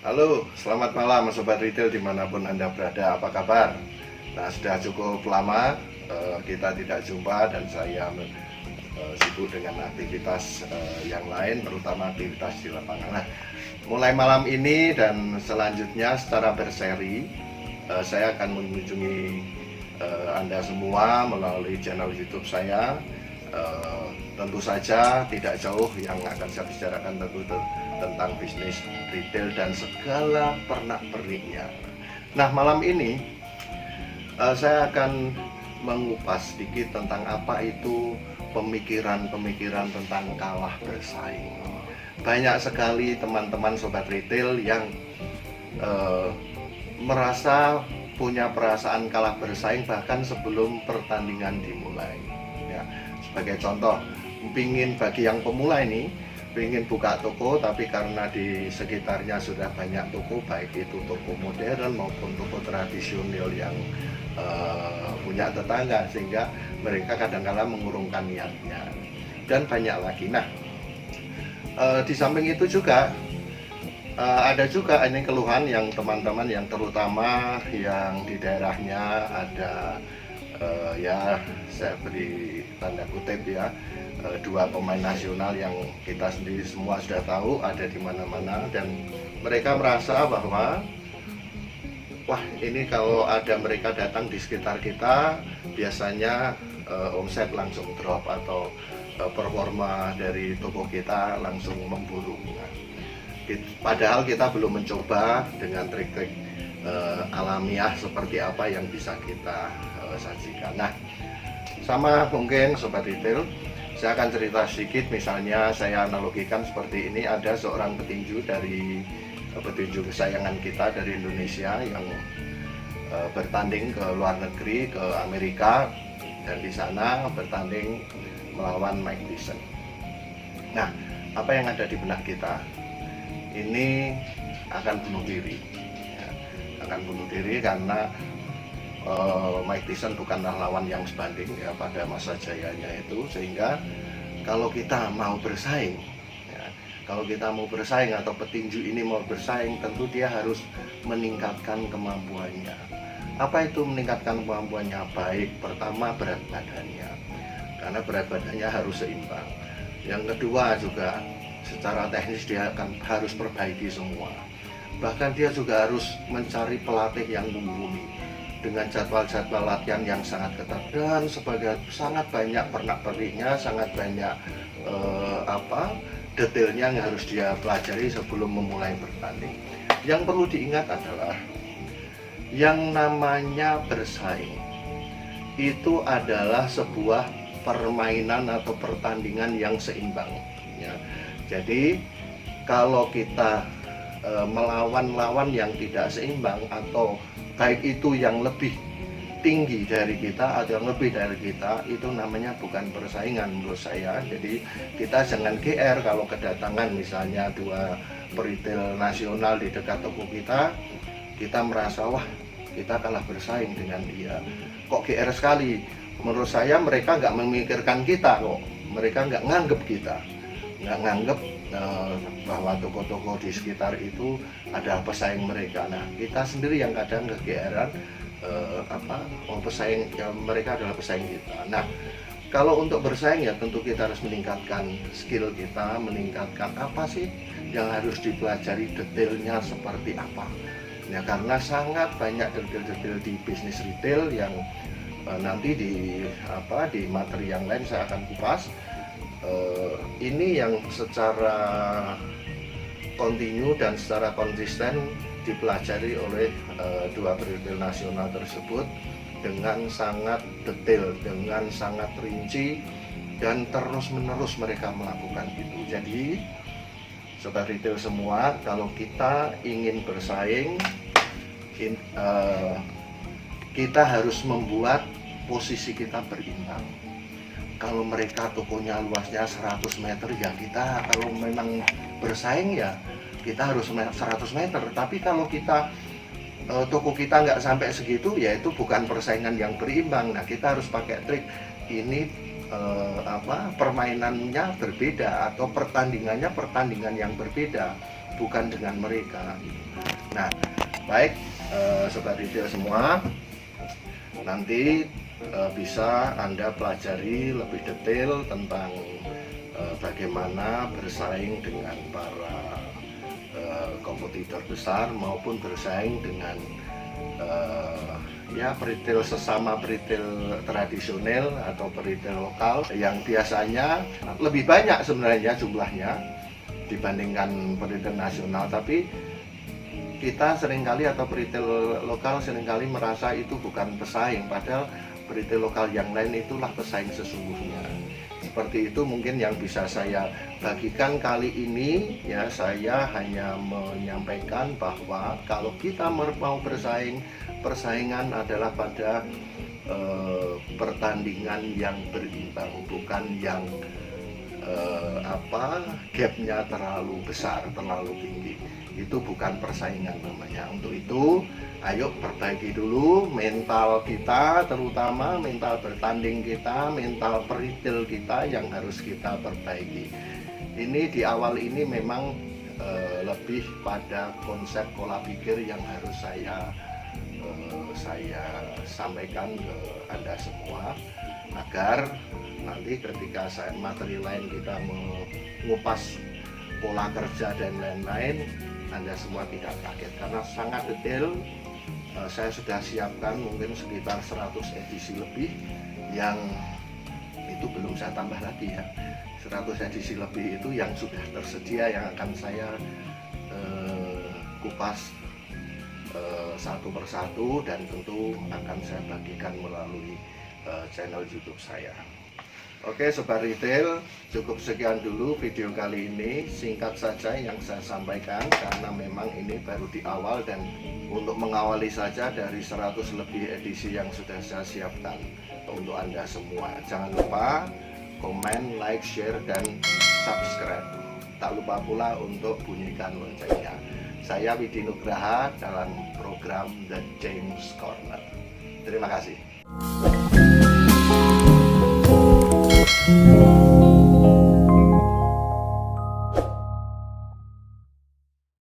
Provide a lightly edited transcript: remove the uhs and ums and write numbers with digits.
Halo, selamat malam Sobat Retail dimanapun Anda berada, apa kabar? Nah, sudah cukup lama kita tidak jumpa dan saya sibuk dengan aktivitas yang lain, terutama aktivitas di lapangan. Nah, mulai malam ini dan selanjutnya secara berseri, saya akan mengunjungi Anda semua melalui channel YouTube saya. Tentu saja tidak jauh yang akan saya bicarakan tentu tentang bisnis retail dan segala pernak-perniknya. Nah, malam ini saya akan mengupas sedikit tentang apa itu pemikiran-pemikiran tentang kalah bersaing. Banyak sekali teman-teman sobat retail yang merasa punya perasaan kalah bersaing bahkan sebelum pertandingan dimulai. Ya, sebagai contoh, bagi yang pemula ini ingin buka toko, tapi karena di sekitarnya sudah banyak toko, baik itu toko modern maupun toko tradisional yang punya tetangga, sehingga mereka kadang-kala mengurungkan niatnya dan banyak lagi. Nah, di samping itu juga ada juga ini keluhan yang teman-teman yang terutama yang di daerahnya ada ya saya beri tanda kutip ya, dua pemain nasional yang kita sendiri semua sudah tahu ada di mana-mana, dan mereka merasa bahwa wah, ini kalau ada mereka datang di sekitar kita biasanya omset langsung drop atau performa dari toko kita langsung memburuk. Padahal kita belum mencoba dengan trik-trik alamiah seperti apa yang bisa kita sajikan. Nah, sama mungkin sobat retail, saya akan cerita sedikit. Misalnya saya analogikan seperti ini, ada seorang petinju dari petinju kesayangan kita dari Indonesia yang bertanding ke luar negeri, ke Amerika, dan di sana bertanding melawan Mike Tyson. Nah, apa yang ada di benak kita? Ini akan bunuh diri, ya, akan bunuh diri karena Mike Tyson bukanlah lawan yang sebanding ya pada masa jayanya itu, sehingga kalau kita mau bersaing, ya, kalau kita mau bersaing atau petinju ini mau bersaing, tentu dia harus meningkatkan kemampuannya. Apa itu meningkatkan kemampuannya? Baik, pertama berat badannya, karena berat badannya harus seimbang. Yang kedua juga secara teknis dia harus perbaiki semua. Bahkan dia juga harus mencari pelatih yang mumpuni dengan jadwal-jadwal latihan yang sangat ketat, dan sangat banyak pernak-perniknya, sangat banyak detailnya yang harus dia pelajari sebelum memulai bertanding. Yang perlu diingat adalah yang namanya bersaing itu adalah sebuah permainan atau pertandingan yang seimbang, ya. Jadi kalau kita melawan lawan yang tidak seimbang, atau baik itu yang lebih tinggi dari kita atau yang lebih dari kita, itu namanya bukan persaingan menurut saya. Jadi kita jangan GR kalau kedatangan misalnya dua peritel nasional di dekat toko kita, kita merasa wah kita kalah bersaing dengan dia, kok GR sekali. Menurut saya mereka nggak memikirkan kita kok, mereka nggak nganggep kita, nggak nganggep bahwa toko-toko di sekitar itu adalah pesaing mereka. Nah, kita sendiri yang kadang kegeeran pesaing ya, mereka adalah pesaing kita. Nah, kalau untuk bersaing ya tentu kita harus meningkatkan skill kita, meningkatkan apa sih yang harus dipelajari, detailnya seperti apa. Ya, karena sangat banyak detail-detail di bisnis retail yang nanti di materi yang lain saya akan kupas. Ini yang secara kontinu dan secara konsisten dipelajari oleh dua peritel nasional tersebut dengan sangat detail, dengan sangat rinci, dan terus-menerus mereka melakukan itu. Jadi sobat retail semua, kalau kita ingin bersaing, kita harus membuat posisi kita berimbang. Kalau mereka tokonya luasnya 100 meter, ya kita kalau memang bersaing ya kita harus 100 meter. Tapi kalau kita toko kita nggak sampai segitu, ya itu bukan persaingan yang berimbang. Nah, kita harus pakai trik ini, permainannya berbeda atau pertandingan yang berbeda. bukan dengan mereka. Nah, baik sobat retail semua, nanti bisa Anda pelajari lebih detail tentang bagaimana bersaing dengan para kompetitor besar maupun bersaing dengan ya peritel sesama peritel tradisional atau peritel lokal yang biasanya lebih banyak sebenarnya jumlahnya dibandingkan peritel nasional, tapi kita seringkali atau peritel lokal seringkali merasa itu bukan pesaing, padahal peritel lokal yang lain itulah pesaing sesungguhnya. Seperti itu mungkin yang bisa saya bagikan kali ini ya. Saya hanya menyampaikan bahwa kalau kita mau bersaing, persaingan adalah pada pertandingan yang berimbang, bukan yang gapnya terlalu besar, terlalu tinggi. Itu bukan persaingan namanya. Untuk itu ayo perbaiki dulu mental kita, terutama mental bertanding kita, mental peritel kita yang harus kita perbaiki. Ini di awal ini memang lebih pada konsep pola pikir yang harus saya sampaikan ke Anda semua, agar nanti ketika materi lain kita mengupas pola kerja dan lain-lain, Anda semua tidak kaget karena sangat detail. Saya sudah siapkan mungkin sekitar 100 edisi lebih yang itu belum saya tambah lagi ya. 100 edisi lebih itu yang sudah tersedia, yang akan saya kupas satu persatu dan tentu akan saya bagikan melalui channel YouTube saya. Oke sobat retail, cukup sekian dulu video kali ini, singkat saja yang saya sampaikan karena memang ini baru di awal dan untuk mengawali saja dari 100 lebih edisi yang sudah saya siapkan untuk Anda semua. Jangan lupa komen, like, share, dan subscribe. Tak lupa pula untuk bunyikan loncengnya. Saya Widi Nugraha dalam program The James Corner. Terima kasih.